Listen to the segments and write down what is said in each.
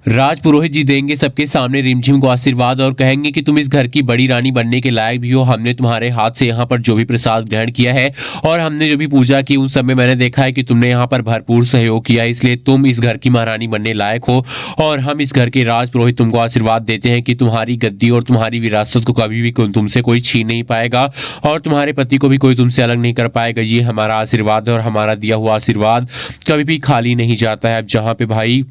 राज पुरोहित जी देंगे सबके सामने रिमझिम को आशीर्वाद और कहेंगे कि तुम इस घर की बड़ी रानी बनने के लायक भी हो। हमने तुम्हारे हाथ से यहाँ पर जो भी प्रसाद ग्रहण किया है और हमने जो भी पूजा की उन सब में मैंने देखा है कि तुमने यहाँ पर भरपूर सहयोग किया है, इसलिए तुम इस घर की महारानी बनने लायक हो। और हम इस घर के राज पुरोहित तुमको आशीर्वाद देते हैं कि तुम्हारी गद्दी और तुम्हारी विरासत को कभी भी तुमसे कोई छीन नहीं पाएगा और तुम्हारे पति को भी कोई तुमसे अलग नहीं कर पाएगा। ये हमारा आशीर्वाद है और हमारा दिया हुआ आशीर्वाद कभी भी खाली नहीं जाता है। अब जहाँ पे भाई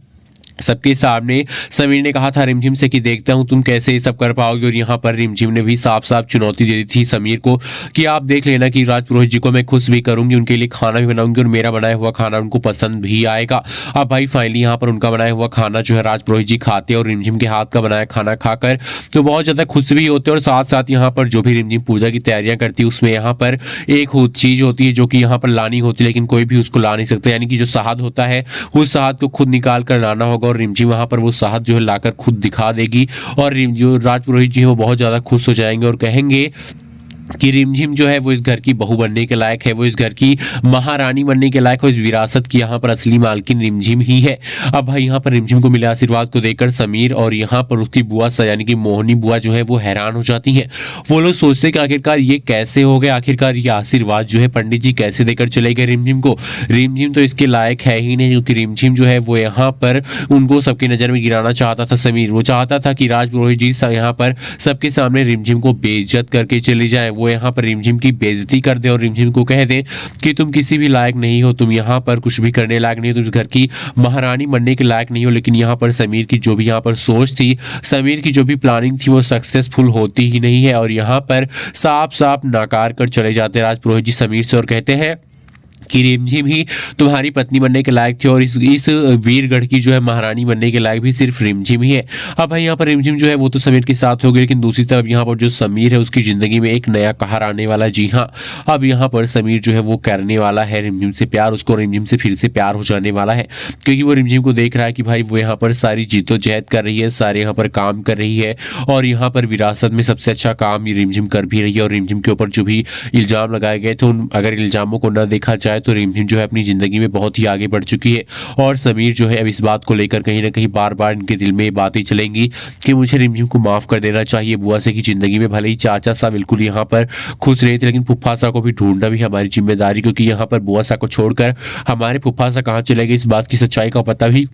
सबके सामने समीर ने कहा था रिमझिम से कि देखता हूं तुम कैसे ये सब कर पाओगे, और यहाँ पर रिमझिम ने भी साफ साफ चुनौती दे दी थी समीर को कि आप देख लेना कि राज पुरोहित जी को मैं खुश भी करूंगी, उनके लिए खाना भी बनाऊंगी और मेरा बनाया हुआ खाना उनको पसंद भी आएगा। अब भाई फाइनली यहाँ पर उनका बनाया हुआ खाना जो है राज पुरोहित जी खाते और रिमझिम के हाथ का बनाया खाना खाकर तो बहुत ज़्यादा खुश भी होते और साथ साथ यहाँ पर जो भी रिमझिम पूजा की तैयारियां करती है उसमें यहाँ पर एक चीज़ होती है जो कि यहाँ पर लानी होती है, लेकिन कोई भी उसको ला नहीं सकता, यानी कि जो शहद होता है उस शहद को खुद निकाल कर लाना होगा और रिमझिम वहां पर वो शहद जो है लाकर खुद दिखा देगी और जो राज पुरोहित जी है वो बहुत ज्यादा खुश हो जाएंगे और कहेंगे कि रिमझिम जो है वो इस घर की बहू बनने के लायक है, वो इस घर की महारानी बनने के लायक है। इस विरासत की यहाँ पर असली मालकिन रिमझिम ही है। अब भाई यहाँ पर रिमझिम को मिले आशीर्वाद को देखकर समीर और यहाँ पर उसकी बुआ यानी कि मोहनी बुआ जो है वो हैरान हो जाती हैं। वो लोग सोचते कि आखिरकार ये कैसे हो गए, आखिरकार ये आशीर्वाद जो है पंडित जी कैसे देकर चले गए रिमझिम को। रिमझिम तो इसके लायक है ही नहीं, क्योंकि रिमझिम जो है वो यहाँ पर उनको सबकी नज़र में गिराना चाहता था समीर। वो चाहता था कि राज पुरोहित जी यहाँ पर सबके सामने रिमझिम को बेइज्जत करके चले जाए, वो यहाँ पर रिमझिम की बेइज्जती कर दे और रिमझिम को कह दे कि तुम किसी भी लायक नहीं हो, तुम यहाँ पर कुछ भी करने लायक नहीं हो, तुम इस घर की महारानी बनने के लायक नहीं हो। लेकिन यहाँ पर समीर की जो भी यहाँ पर सोच थी, समीर की जो भी प्लानिंग थी वो सक्सेसफुल होती ही नहीं है और यहाँ पर साफ साफ नाकार कर चले जाते राज पुरोहित जी समीर से और कहते हैं कि रिमझिम ही तुम्हारी पत्नी बनने के लायक थी और इस वीरगढ़ की जो है महारानी बनने के लायक भी सिर्फ रिमझिम ही है। अब भाई यहाँ पर रिमझिम जो है वो तो समीर के साथ हो गई, लेकिन दूसरी तरफ यहाँ पर जो समीर है उसकी ज़िंदगी में एक नया कहर आने वाला। जी हाँ, अब यहाँ पर समीर जो है वो करने वाला है रिमझिम से प्यार, उसको रिमझिम से फिर से प्यार हो जाने वाला है, क्योंकि वो रिमझिम को देख रहा है कि भाई वो यहाँ पर सारी जीतोजहद कर रही है, सारे यहाँ पर काम कर रही है और यहाँ पर विरासत में सबसे अच्छा काम ये रिमझिम कर भी रही है। और रिमझिम के ऊपर जो भी इल्ज़ाम लगाए गए थे उन अगर इल्ज़ामों को न देखा जाए तो रिमझिम जो है अपनी ज़िंदगी में बहुत ही आगे बढ़ चुकी है। और समीर जो है अब इस बात को लेकर कहीं ना कहीं बार बार इनके दिल में बातें चलेंगी कि मुझे रिमझिम को माफ़ कर देना चाहिए। बुआ से की ज़िंदगी में भले ही चाचा सा बिल्कुल यहाँ पर खुश रहे थे, लेकिन फुफ्फा सा को भी ढूंढना भी हमारी जिम्मेदारी, क्योंकि यहाँ पर बुआ सा को छोड़कर हमारे फुफ्फा सा कहाँ चले गए, इस बात की सच्चाई का पता भी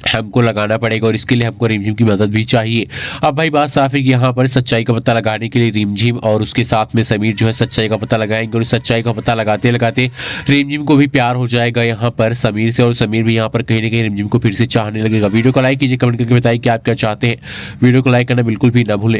हमको लगाना पड़ेगा और इसके लिए हमको रिमझिम की मदद भी चाहिए। अब भाई बात साफ है कि यहाँ पर सच्चाई का पता लगाने के लिए रिमझिम और उसके साथ में समीर जो है सच्चाई का पता लगाएंगे और इस सच्चाई का पता लगाते लगाते रिमझिम को भी प्यार हो जाएगा यहाँ पर समीर से और समीर भी यहाँ पर कहीं ना कहीं रिमझिम को फिर से चाहने लगेगा। वीडियो को लाइक कीजिए, कमेंट करके बताइए कि आप क्या चाहते हैं। वीडियो को लाइक करना बिल्कुल भी ना भूलें।